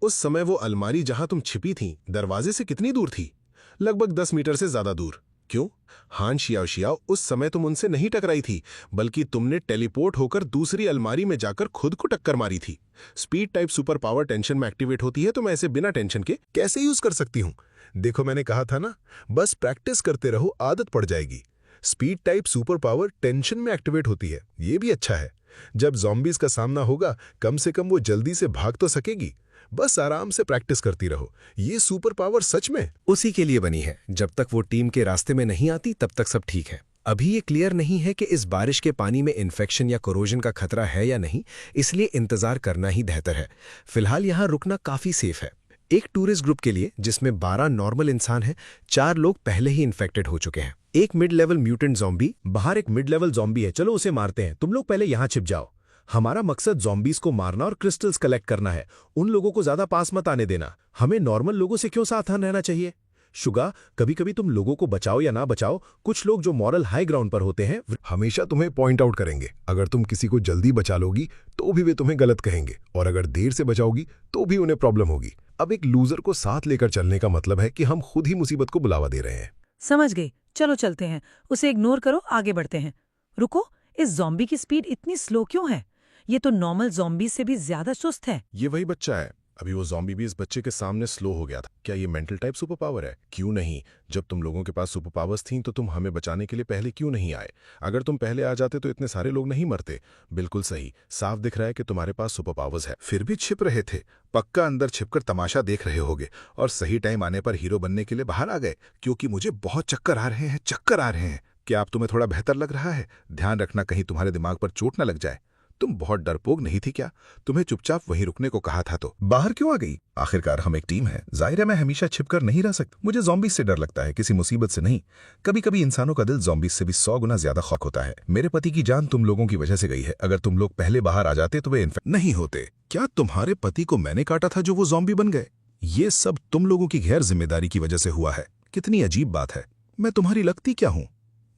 उस समय वो अलमारी जहां तुम छिपी थी दरवाजे से कितनी दूर थी? लगभग 10 मीटर से ज्यादा दूर। क्यों? हान शियाओ शियाओ, उस समय तुम उनसे नहीं टकराई थी, बल्कि तुमने टेलीपोर्ट होकर दूसरी अलमारी में जाकर खुद को टक्कर मारी थी। Speed type super power tension में एक्टिवेट होती है, तो मैं इसे बिना टेंशन के कैसे यूज कर सकती हूं? देखो मैंने कहा था ना, बस प्रैक्टिस करते रहो, आदत पड़ जाएगी। Speed type super power tension में एक्टिवेट होती है, ये भी अच्छा है। जब ज़ॉम्बीज का सामना होगा कम से कम वो जल्दी से भाग तो सकेगी। बस आराम से प्रैक्टिस करती रहो। ये सुपर पावर सच में उसी के लिए बनी है। जब तक वो टीम के रास्ते में नहीं आती तब तक सब ठीक है। अभी ये क्लियर नहीं है कि इस बारिश के पानी में इन्फेक्शन या कोरोजन का खतरा है या नहीं, इसलिए इंतजार करना ही बेहतर है। फिलहाल यहाँ रुकना काफी सेफ है। एक टूरिस्ट ग्रुप के लिए जिसमें 12 नॉर्मल इंसान हैं, 4 लोग पहले ही इन्फेक्टेड हो चुके हैं। एक मिड लेवल म्यूटेंट ज़ॉम्बी, बाहर एक मिड लेवल ज़ॉम्बी है, चलो उसे मारते हैं। तुम लोग पहले यहाँ छिप जाओ। हमारा मकसद ज़ॉम्बीज को मारना और क्रिस्टल्स कलेक्ट करना है। उन लोगों को ज्यादा पास मत आने देना। हमें नॉर्मल लोगों से क्यों सावधान रहना चाहिए? शुगा, कभी कभी तुम लोगों को बचाओ या ना बचाओ, कुछ लोग जो मॉरल हाई ग्राउंड पर होते हैं हमेशा तुम्हें पॉइंट आउट करेंगे। अगर तुम किसी को जल्दी बचा लोगी तो भी वे तुम्हें गलत कहेंगे, और अगर देर से बचाओगी तो भी उन्हें प्रॉब्लम होगी। अब एक लूजर को साथ लेकर चलने का मतलब है कि हम खुद ही मुसीबत को बुलावा दे रहे हैं। समझ गई, चलो चलते हैं। उसे इग्नोर करो, आगे बढ़ते हैं। रुको, इस ज़ॉम्बी की स्पीड इतनी स्लो क्यों है? ये तो नॉर्मल ज़ॉम्बी से भी ज्यादा सुस्त है। ये वही बच्चा है। अभी वो ज़ॉम्बी भी इस बच्चे के सामने स्लो हो गया था। क्या ये मेंटल टाइप सुपर पावर है? क्यों नहीं? जब तुम लोगों के पास सुपर पावर्स थीं तो तुम हमें बचाने के लिए पहले क्यों नहीं आए? अगर तुम पहले आ जाते तो इतने सारे लोग नहीं मरते। बिल्कुल सही, साफ दिख रहा है कि तुम्हारे पास सुपर पावर्स है। फिर भी छिप रहे थे। पक्का अंदर छिपकर तमाशा देख रहे होगे और सही टाइम आने पर हीरो बनने के लिए बाहर आ गए। क्योंकि मुझे बहुत चक्कर आ रहे हैं, चक्कर आ रहे हैं। क्या अब तुम्हें थोड़ा बेहतर लग रहा है? ध्यान रखना कहीं तुम्हारे दिमाग पर चोट न लग जाए। तुम बहुत डरपोक नहीं थी क्या? तुम्हें चुपचाप वहीं रुकने को कहा था तो बाहर क्यों आ गई? आखिरकार हम एक टीम है। जाहिर है मैं हमेशा छिपकर नहीं रह सकता। मुझे ज़ॉम्बीज से डर लगता है, किसी मुसीबत से नहीं। कभी कभी इंसानों का दिल ज़ॉम्बीज से भी 100 गुना ज्यादा खौफ होता है। मेरे पति की जान तुम लोगों की वजह से गई है। अगर तुम लोग पहले बाहर आ जाते तो वे इन्फेक्ट नहीं होते। क्या तुम्हारे पति को मैंने काटा था जो वो ज़ॉम्बी बन गए? ये सब तुम लोगों की गैर जिम्मेदारी की वजह से हुआ है। कितनी अजीब बात है। मैं तुम्हारी लगती क्या हूं?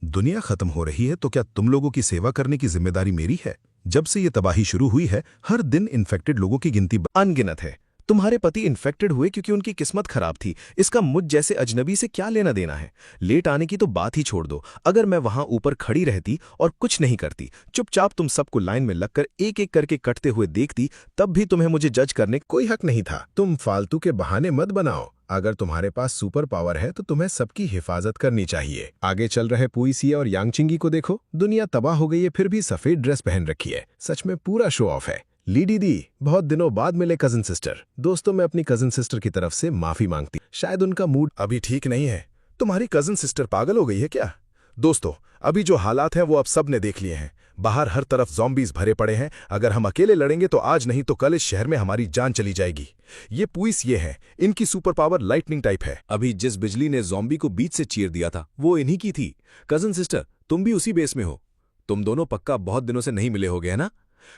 दुनिया खत्म हो रही है तो क्या तुम लोगों की सेवा करने की जिम्मेदारी मेरी है? जब से ये तबाही शुरू हुई है, हर दिन इन्फेक्टेड लोगों की गिनती अनगिनत है। तुम्हारे पति इन्फेक्टेड हुए क्योंकि उनकी किस्मत खराब थी। इसका मुझ जैसे अजनबी से क्या लेना देना है? लेट आने की तो बात ही छोड़ दो। अगर मैं वहां ऊपर खड़ी रहती और कुछ नहीं करती, चुपचाप तुम सबको लाइन में लगकर एक एक करके कटते हुए देखती, तब भी तुम्हें मुझे जज करने कोई हक नहीं था। तुम फालतू के बहाने मत बनाओ। अगर तुम्हारे पास सुपर पावर है तो तुम्हें सबकी हिफाजत करनी चाहिए। आगे चल रहे पुईसिया और यांगचिंगी को देखो। दुनिया तबाह हो गई है, फिर भी सफेद ड्रेस पहन रखी है। सच में पूरा शो ऑफ है। ली दीदी, बहुत दिनों बाद मिले कजिन सिस्टर। दोस्तों, मैं अपनी कजिन सिस्टर की तरफ से माफी मांगती। शायद उनका मूड अभी ठीक नहीं है। तुम्हारी कजिन सिस्टर पागल हो गई है क्या? दोस्तों, अभी जो हालात हैं वो अब सब ने देख लिए हैं। बाहर हर तरफ ज़ॉम्बीज भरे पड़े हैं। अगर हम अकेले लड़ेंगे तो आज नहीं तो कल इस शहर में हमारी जान चली जाएगी। ये पुइस ये हैं, इनकी सुपर पावर लाइटनिंग टाइप है। अभी जिस बिजली ने ज़ॉम्बी को बीच से चीर दिया था वो इन्हीं की थी। कजन सिस्टर, तुम भी उसी बेस में हो। तुम दोनों पक्का बहुत दिनों से नहीं मिले होगे, है ना?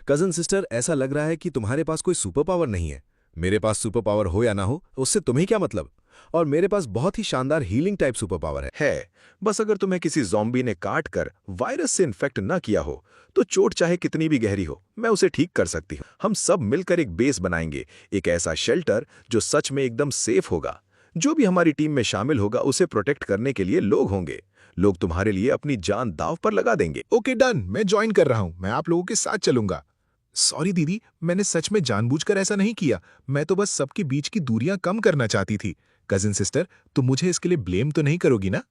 कजन सिस्टर, ऐसा लग रहा है कि तुम्हारे पास कोई सुपर पावर नहीं है। मेरे पास सुपर पावर हो या ना हो, उससे तुम्हें क्या मतलब? और मेरे पास बहुत ही शानदार हीलिंग टाइप सुपर पावर है। बस अगर तुम्हें किसी ज़ॉम्बी ने काट कर वायरस से इन्फेक्ट न किया हो तो चोट चाहे कितनी भी गहरी हो, मैं उसे ठीक कर सकती हूँ। हम सब मिलकर एक बेस बनाएंगे, एक ऐसा शेल्टर जो सच में एकदम सेफ होगा। जो भी हमारी टीम में शामिल होगा उसे प्रोटेक्ट करने के लिए लोग होंगे। लोग तुम्हारे लिए अपनी जान दांव पर लगा देंगे। ओके डन, मैं ज्वाइन कर रहा हूँ। मैं आप लोगों के साथ चलूंगा। सॉरी दीदी, मैंने सच में जानबूझकर ऐसा नहीं किया। मैं तो बस सबके बीच की दूरियां कम करना चाहती थी। कजिन सिस्टर, तुम मुझे इसके लिए ब्लेम तो नहीं करोगी ना?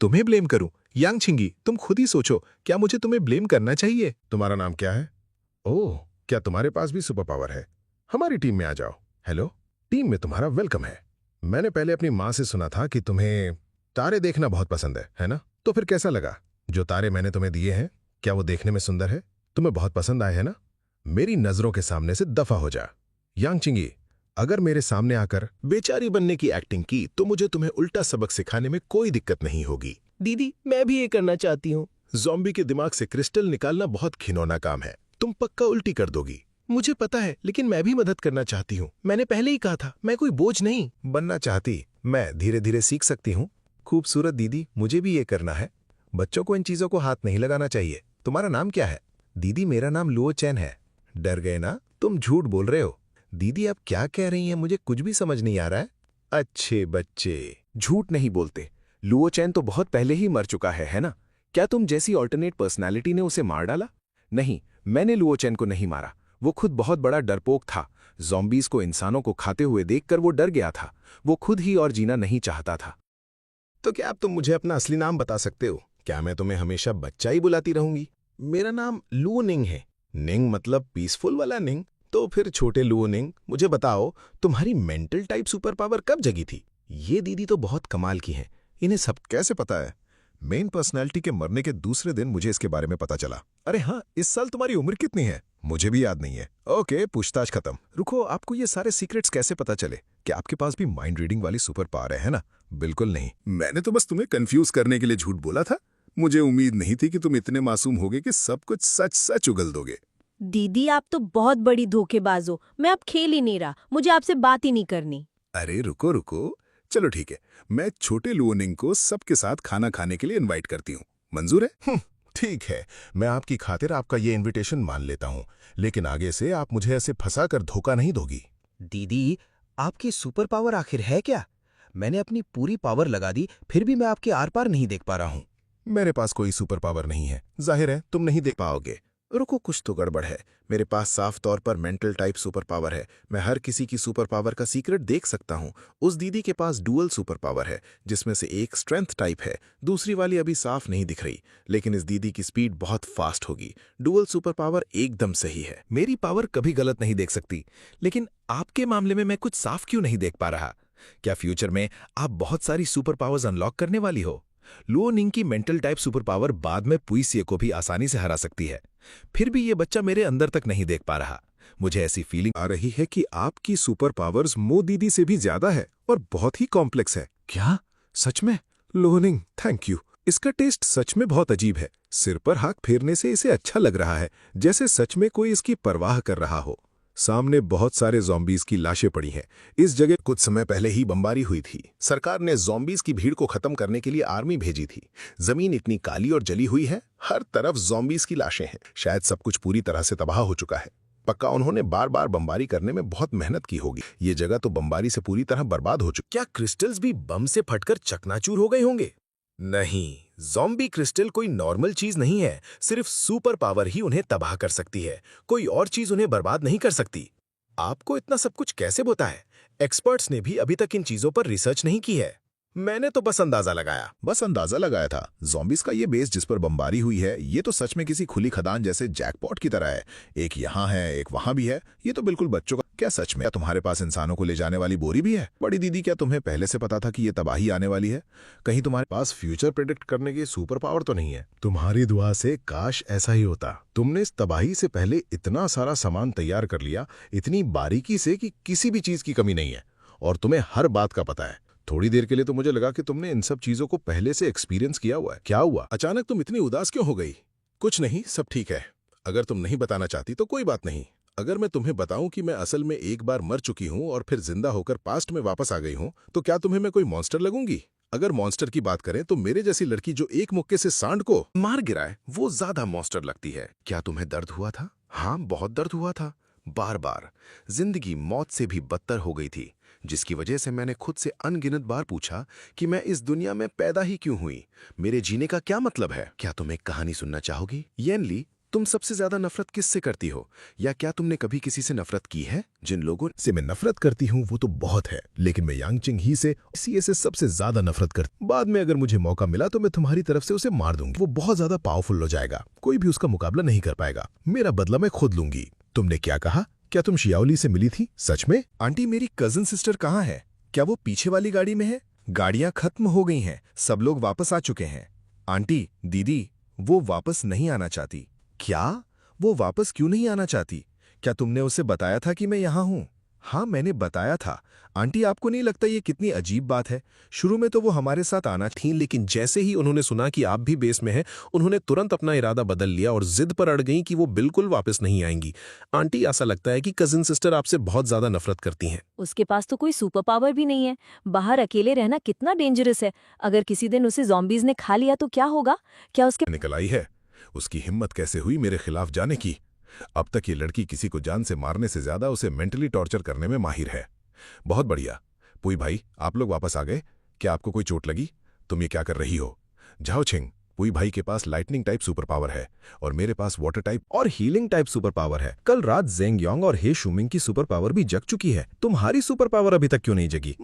तुम्हें ब्लेम करूं? यांगचिंगी, तुम खुद ही सोचो, क्या मुझे तुम्हें ब्लेम करना चाहिए? तुम्हारा नाम क्या है? ओह, क्या तुम्हारे पास भी सुपर पावर है? हमारी टीम में आ जाओ। हेलो, टीम में तुम्हारा वेलकम है। मैंने पहले अपनी माँ से सुना था कि तुम्हें तारे देखना बहुत पसंद है ना? तो फिर कैसा लगा? जो तारे मैंने तुम्हें दिए हैं, क्या वो देखने में सुंदर है? तुम्हें बहुत पसंद आए है ना? मेरी नजरों के सामने से दफा हो जा। यांगचिंगी, अगर मेरे सामने आकर बेचारी बनने की एक्टिंग की तो मुझे तुम्हें उल्टा सबक सिखाने में कोई दिक्कत नहीं होगी। दीदी, मैं भी ये करना चाहती हूँ। ज़ॉम्बी के दिमाग से क्रिस्टल निकालना बहुत घिनौना काम है। तुम पक्का उल्टी कर दोगी। मुझे पता है, लेकिन मैं भी मदद करना चाहती हूँ। मैंने पहले ही कहा था, मैं कोई बोझ नहीं। बनना चाहती, मैं धीरे धीरे सीख सकती हूँ। खूबसूरत दीदी, मुझे भी ये करना है। बच्चों को इन चीजों को हाथ नहीं लगाना चाहिए। तुम्हारा नाम क्या है? दीदी, मेरा नाम लुओ चैन है। डर गए ना? तुम झूठ बोल रहे हो। दीदी, आप क्या कह रही हैं? मुझे कुछ भी समझ नहीं आ रहा है। अच्छे बच्चे। झूठ नहीं बोलते। लुओ चैन तो बहुत पहले ही मर चुका है ना? क्या तुम जैसी ऑल्टरनेट पर्सनालिटी ने उसे मार डाला? नहीं, मैंने लुओ चैन को नहीं मारा। वो खुद बहुत बड़ा डरपोक था। ज़ॉम्बीज़ को इंसानों को खाते हुए देखकर वो डर गया था। वो खुद ही और जीना नहीं चाहता था। तो क्या अब तुम मुझे अपना असली नाम बता सकते हो? क्या मैं तुम्हें हमेशा बच्चा ही बुलाती रहूंगी? मेरा नाम लुओ निंग है। निंग मतलब पीसफुल वाला निंग। तो फिर छोटे लुओ निंग, मुझे बताओ, तुम्हारी मेंटल टाइप सुपर पावर कब जगी थी? ये दीदी तो बहुत कमाल की हैं। इन्हें सब कैसे पता है? मेन पर्सनैलिटी के मरने के दूसरे दिन मुझे इसके बारे में पता चला। अरे हाँ, इस साल तुम्हारी उम्र कितनी है? मुझे भी याद नहीं है। ओके, पूछताछ खत्म। रुको, आपको ये सारे सीक्रेट्स कैसे पता चले? क्या आपके पास भी माइंड रीडिंग वाली सुपर पावर है ना? बिल्कुल नहीं। मैंने तो बस तुम्हें कंफ्यूज करने के लिए झूठ बोला था। मुझे उम्मीद नहीं थी कि तुम इतने मासूम होगे कि सब कुछ सच सच उगल दोगे। दीदी आप तो बहुत बड़ी धोखेबाज हो। मैं अब खेल ही नहीं रहा, मुझे आपसे बात ही नहीं करनी। अरे रुको रुको, चलो ठीक है, मैं छोटे लुओ निंग को सबके साथ खाना खाने के लिए इनवाइट करती हूँ। मंजूर है? ठीक है, मैं आपकी खातिर आपका ये इनविटेशन मान लेता हूँ, लेकिन आगे से आप मुझे ऐसे फंसा कर धोखा नहीं दोगी। दीदी, आपकी सुपर पावर आखिर है क्या? मैंने अपनी पूरी पावर लगा दी, फिर भी मैं आपके आर पार नहीं देख पा रहा हूँ। मेरे पास कोई सुपर पावर नहीं है, जाहिर है तुम नहीं देख पाओगे। रुको, कुछ तो गड़बड़ है। मेरे पास साफ तौर पर मेंटल टाइप सुपर पावर है। मैं हर किसी की सुपर पावर का सीक्रेट देख सकता हूँ। उस दीदी के पास डुअल सुपर पावर है, जिसमें से एक स्ट्रेंथ टाइप है, दूसरी वाली अभी साफ नहीं दिख रही, लेकिन इस दीदी की स्पीड बहुत फास्ट होगी। डुअल सुपर पावर एकदम सही है। मेरी पावर कभी गलत नहीं देख सकती, लेकिन आपके मामले में मैं कुछ साफ क्यों नहीं देख पा रहा? क्या फ्यूचर में आप बहुत सारी सुपर पावर्स अनलॉक करने वाली हो? लुओ निंग की मेंटल टाइप सुपर पावर बाद में पुइसिए को भी आसानी से हरा सकती है। फिर भी ये बच्चा मेरे अंदर तक नहीं देख पा रहा। मुझे ऐसी फीलिंग आ रही है कि आपकी सुपर पावर्स मो दीदी से भी ज्यादा है और बहुत ही कॉम्प्लेक्स है। क्या? सच में? Luo Ning, thank you. इसका टेस्ट सच में बहुत अजीब है। सिर पर हाथ फेरने से इसे अच्छा लग रहा है, जैसे सच में कोई इसकी परवाह कर रहा हो। सामने बहुत सारे ज़ॉम्बीज़ की लाशें पड़ी हैं। इस जगह कुछ समय पहले ही बमबारी हुई थी। सरकार ने ज़ॉम्बीज़ की भीड़ को खत्म करने के लिए आर्मी भेजी थी। जमीन इतनी काली और जली हुई है, हर तरफ ज़ॉम्बीज़ की लाशें हैं। शायद सब कुछ पूरी तरह से तबाह हो चुका है। पक्का उन्होंने बार बार बमबारी करने में बहुत मेहनत की होगी। ये जगह तो बमबारी से पूरी तरह बर्बाद हो चुकी। क्या क्रिस्टल्स भी बम से फटकर चकनाचूर हो गए होंगे? नहीं, ज़ॉम्बी क्रिस्टल कोई नॉर्मल चीज नहीं है। सिर्फ सुपर पावर ही उन्हें तबाह कर सकती है, कोई और चीज उन्हें बर्बाद नहीं कर सकती। आपको इतना सब कुछ कैसे पता है? एक्सपर्ट्स ने भी अभी तक इन चीजों पर रिसर्च नहीं की है। मैंने तो बस अंदाजा लगाया था। ज़ॉम्बीज़ का ये बेस जिस पर बमबारी हुई है, ये तो सच में किसी खुली खदान जैसे जैकपॉट की तरह है। एक यहाँ है, एक वहाँ भी है। ये तो बिल्कुल बच्चों का। क्या सच में तुम्हारे पास इंसानों को ले जाने वाली बोरी भी है? बड़ी दीदी, क्या तुम्हें पहले से पता था कि ये तबाही आने वाली है? कहीं तुम्हारे पास फ्यूचर प्रेडिक्ट करने की सुपर पावर तो नहीं है? तुम्हारी दुआ से काश ऐसा ही होता। तुमने इस तबाही से पहले इतना सारा सामान तैयार कर लिया, इतनी बारीकी से कि किसी भी चीज की कमी नहीं है, और तुम्हें हर बात का पता है। थोड़ी देर के लिए तो मुझे लगा कि तुमने इन सब चीजों को पहले से एक्सपीरियंस किया हुआ है। क्या हुआ? अचानक तुम इतनी उदास क्यों हो गई? कुछ नहीं, सब ठीक है। अगर तुम नहीं बताना चाहती तो कोई बात नहीं। अगर मैं तुम्हें बताऊं कि मैं असल में एक बार मर चुकी हूं और फिर जिंदा होकर पास्ट में वापस आ गई हूं, तो क्या तुम्हें मैं कोई मॉन्स्टर लगूंगी? अगर मॉन्स्टर की बात करें तो मेरे जैसी लड़की जो एक मुक्के से सांड को मार गिराए, वो ज्यादा मॉन्स्टर लगती है। क्या तुम्हें दर्द हुआ था? हाँ, बहुत दर्द हुआ था। बार बार जिंदगी मौत से भी बदतर हो गई थी, जिसकी वजह से मैंने खुद से अनगिनत बार पूछा कि मैं इस दुनिया में पैदा ही क्यों हुई? मेरे जीने का क्या मतलब है? क्या तुम एक कहानी सुनना चाहोगी? येनली, तुम सबसे ज्यादा नफरत किससे करती हो? या क्या तुमने कभी किसी से नफरत की है? जिन लोगों से मैं नफरत करती हूँ वो तो बहुत है, लेकिन मैं यांगचिंग ही से सीए से सबसे ज्यादा नफरत करती। बाद में अगर मुझे मौका मिला तो मैं तुम्हारी तरफ से उसे मार दूंगी। वो बहुत ज्यादा पावरफुल हो जाएगा, कोई भी उसका मुकाबला नहीं कर पाएगा। मेरा बदला मैं खुद लूंगी। तुमने क्या कहा? क्या तुम शियाओली से मिली थी? सच में? आंटी, मेरी कजन सिस्टर कहाँ है? क्या वो पीछे वाली गाड़ी में है? गाड़ियां खत्म हो गई हैं, सब लोग वापस आ चुके हैं। आंटी, दीदी, वो वापस नहीं आना चाहती। क्या? वो वापस क्यों नहीं आना चाहती? क्या तुमने उसे बताया था कि मैं यहाँ हूँ? हाँ, मैंने बताया था। आंटी, आपको नहीं लगता ये कितनी अजीब बात है? शुरू में तो वो हमारे साथ आना थीं, लेकिन जैसे ही उन्होंने सुना कि आप भी बेस में हैं, उन्होंने तुरंत अपना इरादा बदल लिया और जिद पर अड़ गईं कि वो बिल्कुल वापस नहीं आएंगी। आंटी, ऐसा लगता है कि कजिन सिस्टर आपसे बहुत ज्यादा नफरत करती हैं। उसके पास तो कोई सुपर पावर भी नहीं है। बाहर अकेले रहना कितना डेंजरस है। अगर किसी दिन उसे ज़ॉम्बीज ने खा लिया तो क्या होगा? क्या उसके निकल आई है। उसकी हिम्मत कैसे हुई मेरे खिलाफ जाने की? अब तक ये लड़की किसी को जान से मारने से ज्यादा उसे मेंटली टॉर्चर करने में माहिर है। बहुत बढ़िया। पुई भाई, आप लोग वापस आ गए? क्या आपको कोई चोट लगी? तुम ये क्या कर रही हो? झाओ छिंग, पुई भाई के पास लाइटनिंग टाइप सुपर पावर है और मेरे पास वाटर टाइप और हीलिंग टाइप सुपर पावर है। कल रात जेंग योंग और हे शुमिंग की सुपर पावर भी जग चुकी है। तुम्हारी सुपर पावर अभी तक क्यों नहीं जगी?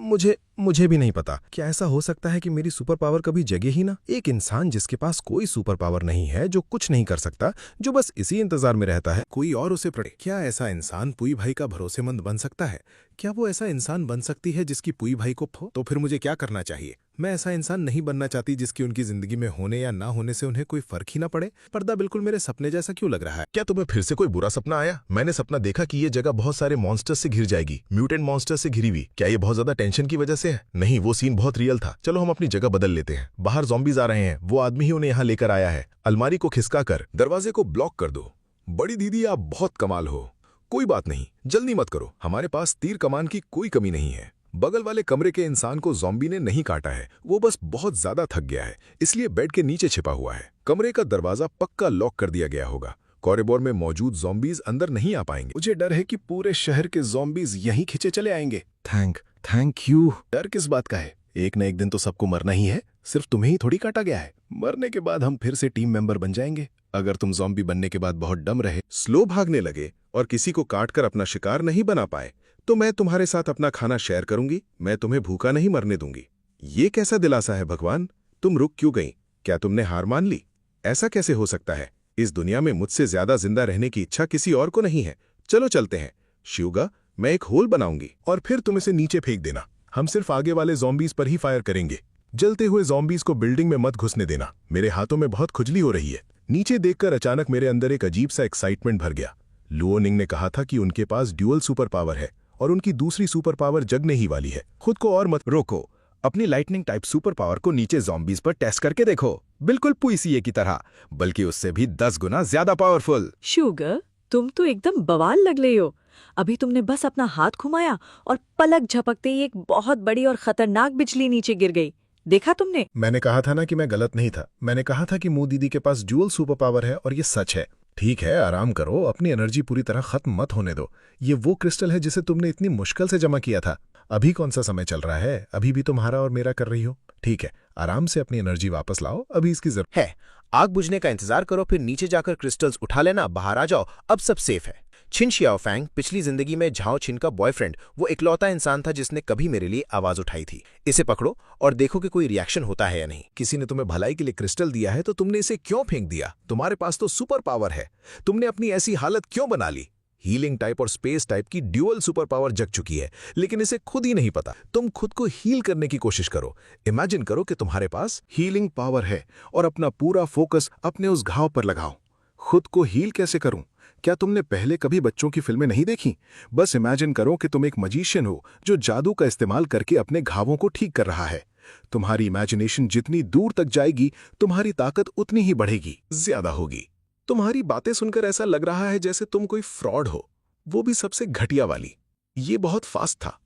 मुझे भी नहीं पता। क्या ऐसा हो सकता है कि मेरी सुपर पावर कभी जगे ही ना? एक इंसान जिसके पास कोई सुपर पावर नहीं है, जो कुछ नहीं कर सकता, जो बस इसी इंतजार में रहता है कोई और उसे पड़े। क्या ऐसा इंसान पुई भाई का भरोसेमंद बन सकता है? क्या वो ऐसा इंसान बन सकती है जिसकी पुई भाई को तो फिर मुझे क्या करना चाहिए? मैं ऐसा इंसान नहीं बनना चाहती जिसकी उनकी जिंदगी में होने या ना होने से उन्हें कोई फर्क ही ना पड़े। पर्दा बिल्कुल मेरे सपने जैसा क्यों लग रहा है? क्या तुम्हें फिर से कोई बुरा सपना आया? मैंने सपना देखा कि ये जगह बहुत सारे मॉन्स्टर्स से घिर जाएगी, म्यूटेंट मॉन्स्टर्स से घिरी हुई। क्या ये बहुत ज्यादा टेंशन की वजह से है? नहीं, वो सीन बहुत रियल था। चलो हम अपनी जगह बदल लेते हैं। बाहर ज़ॉम्बीज आ रहे हैं, वो आदमी ही उन्हें यहाँ लेकर आया है। अलमारी को खिसका कर दरवाजे को ब्लॉक कर दो। बड़ी दीदी, आप बहुत कमाल हो। कोई बात नहीं, जल्दी मत करो, हमारे पास तीर कमान की कोई कमी नहीं है। बगल वाले कमरे के इंसान को ज़ॉम्बी ने नहीं काटा है, वो बस बहुत ज्यादा थक गया है, इसलिए बेड के नीचे छिपा हुआ है। कमरे का दरवाजा पक्का लॉक कर दिया गया होगा। कॉरिडोर में मौजूद ज़ॉम्बीज अंदर नहीं आ पाएंगे। मुझे डर है कि पूरे शहर के ज़ॉम्बीज यहीं खिंचे चले आएंगे। Thank you. डर किस बात का है? एक न एक दिन तो सबको मरना ही है, सिर्फ तुम्हें ही थोड़ी काटा गया है। मरने के बाद हम फिर से टीम मेंबर बन जाएंगे। अगर तुम ज़ॉम्बी बनने के बाद बहुत डम रहे, स्लो भागने लगे और किसी को काटकर अपना शिकार नहीं बना पाए, तो मैं तुम्हारे साथ अपना खाना शेयर करूंगी। मैं तुम्हें भूखा नहीं मरने दूंगी। ये कैसा दिलासा है भगवान? तुम रुक क्यों गई? क्या तुमने हार मान ली? ऐसा कैसे हो सकता है? इस दुनिया में मुझसे ज्यादा जिंदा रहने की इच्छा किसी और को नहीं है। चलो चलते हैं। शिवगा, मैं एक होल बनाऊंगी और फिर तुम इसे नीचे फेंक देना। हम सिर्फ आगे वाले ज़ॉम्बीज पर ही फायर करेंगे। जलते हुए ज़ॉम्बीज को बिल्डिंग में मत घुसने देना। मेरे हाथों में बहुत खुजली हो रही है। नीचे देखकर अचानक मेरे अंदर एक अजीब सा एक्साइटमेंट भर गया। लुओनिंग ने कहा था कि उनके पास ड्यूअल सुपर पावर है और उनकी दूसरी सुपर पावर जगने ही वाली है। खुद को और मत रोको। अपनी लाइटनिंग टाइप सुपर पावर को नीचे ज़ॉम्बीज पर टेस्ट करके देखो। बिल्कुल पुईसीए की तरह, बल्कि उससे भी 10 गुना ज्यादा पावरफुल। शुगर, तुम तो एकदम बवाल लग रही हो। अभी तुमने बस अपना हाथ घुमाया और पलक झपकते ही एक बहुत बड़ी और खतरनाक बिजली नीचे गिर गई। देखा तुमने? मैंने कहा था ना कि मैं गलत नहीं था। मैंने कहा था कि मू दीदी के पास ड्यूअल सुपर पावर है और ये सच है। ठीक है, आराम करो, अपनी एनर्जी पूरी तरह खत्म मत होने दो। ये वो क्रिस्टल है जिसे तुमने इतनी मुश्किल से जमा किया था। अभी कौन सा समय चल रहा है? अभी भी तुम्हारा और मेरा कर रही हो। ठीक है, आराम से अपनी एनर्जी वापस लाओ, अभी इसकी जरूरत है। आग बुझने का इंतजार करो, फिर नीचे जाकर क्रिस्टल्स उठा लेना, बाहर आ जाओ, अब सब सेफ है। छिन शियाओफैंग पिछली जिंदगी में झाओ छिन का बॉयफ्रेंड, वो इकलौता इंसान था जिसने कभी मेरे लिए आवाज उठाई थी। इसे पकड़ो और देखो कि कोई रिएक्शन होता है या नहीं। किसी ने तुम्हें भलाई के लिए क्रिस्टल दिया है तो तुमने इसे क्यों फेंक दिया? तुम्हारे पास तो सुपर पावर है, तुमने अपनी ऐसी हालत क्यों बना ली? हीलिंग टाइप और स्पेस टाइप की ड्यूअल सुपर पावर जग चुकी है, लेकिन इसे खुद ही नहीं पता। तुम खुद को हील करने की कोशिश करो। इमेजिन करो कि तुम्हारे पास हीलिंग पावर है और अपना पूरा फोकस अपने उस घाव पर लगाओ। खुद को हील कैसे करूं? क्या तुमने पहले कभी बच्चों की फिल्में नहीं देखी? बस इमेजिन करो कि तुम एक मजीशियन हो जो जादू का इस्तेमाल करके अपने घावों को ठीक कर रहा है। तुम्हारी इमेजिनेशन जितनी दूर तक जाएगी, तुम्हारी ताकत उतनी ही बढ़ेगी, ज्यादा होगी। तुम्हारी बातें सुनकर ऐसा लग रहा है जैसे तुम कोई फ्रॉड हो, वो भी सबसे घटिया वाली। ये बहुत फास्ट था।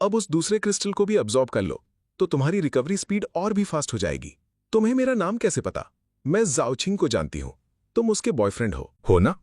अब उस दूसरे क्रिस्टल को भी अब्सॉर्ब कर लो तो तुम्हारी रिकवरी स्पीड और भी फास्ट हो जाएगी। तुम्हें मेरा नाम कैसे पता? मैं जाओछिंग को जानती हूं। तुम उसके बॉयफ्रेंड हो ना?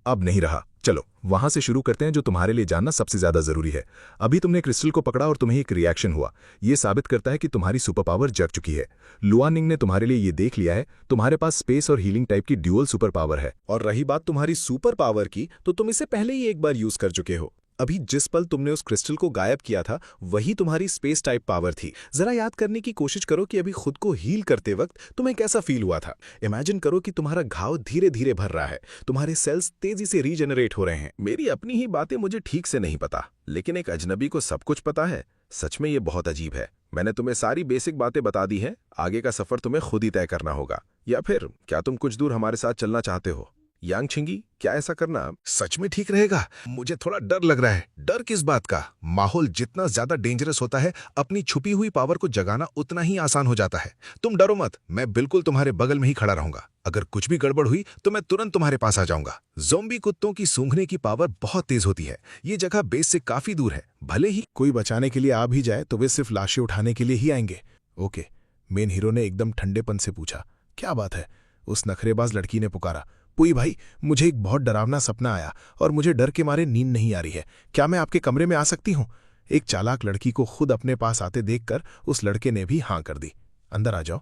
अब नहीं रहा। चलो वहां से शुरू करते हैं जो तुम्हारे लिए जानना सबसे ज्यादा जरूरी है। अभी तुमने क्रिस्टल को पकड़ा और तुम्हें एक रिएक्शन हुआ। यह साबित करता है कि तुम्हारी सुपर पावर जग चुकी है। लुआनिंग ने तुम्हारे लिए ये देख लिया है। तुम्हारे पास स्पेस और हीलिंग टाइप की ड्यूअल सुपर पावर है। और रही बात तुम्हारी सुपर पावर की, तो तुम इसे पहले ही एक बार यूज कर चुके हो। अभी जिस पल तुमने उस क्रिस्टल को गायब किया था, वही तुम्हारी स्पेस टाइप पावर थी। जरा याद करने की कोशिश करो कि अभी खुद को हील करते वक्त तुम्हें कैसा फील हुआ था। इमेजिन करो कि तुम्हारा घाव धीरे धीरे भर रहा है, तुम्हारे सेल्स तेजी से रीजनरेट हो रहे हैं। मेरी अपनी ही बातें मुझे ठीक से नहीं पता, लेकिन एक अजनबी को सब कुछ पता है। सच में ये बहुत अजीब है। मैंने तुम्हें सारी बेसिक बातें बता दी हैं। आगे का सफर तुम्हें खुद ही तय करना होगा। या फिर क्या तुम कुछ दूर हमारे साथ चलना चाहते हो? यांग छिंगी, क्या ऐसा करना सच में ठीक रहेगा? मुझे थोड़ा डर लग रहा है। डर किस बात का? माहौल जितना ज्यादा डेंजरस होता है, अपनी छुपी हुई पावर को जगाना उतना ही आसान हो जाता है। तुम डरो मत, मैं बिल्कुल तुम्हारे बगल में ही खड़ा रहूंगा। अगर कुछ भी गड़बड़ हुई तो मैं तुरंत तुम्हारे पास आ जाऊंगा। ज़ोंबी कुत्तों की सूंघने की पावर बहुत तेज होती है। ये जगह बेस से काफी दूर है। भले ही कोई बचाने के लिए आ भी जाए तो वे सिर्फ लाशें उठाने के लिए ही आएंगे। ओके, मेन हीरो ने एकदम ठंडेपन से पूछा। क्या बात है? उस नखरेबाज लड़की ने पुकारा। पुई भाई, मुझे एक बहुत डरावना सपना आया और मुझे डर के मारे नींद नहीं आ रही है। क्या मैं आपके कमरे में आ सकती हूँ? एक चालाक लड़की को खुद अपने पास आते देखकर उस लड़के ने भी हाँ कर दी। अंदर आ जाओ।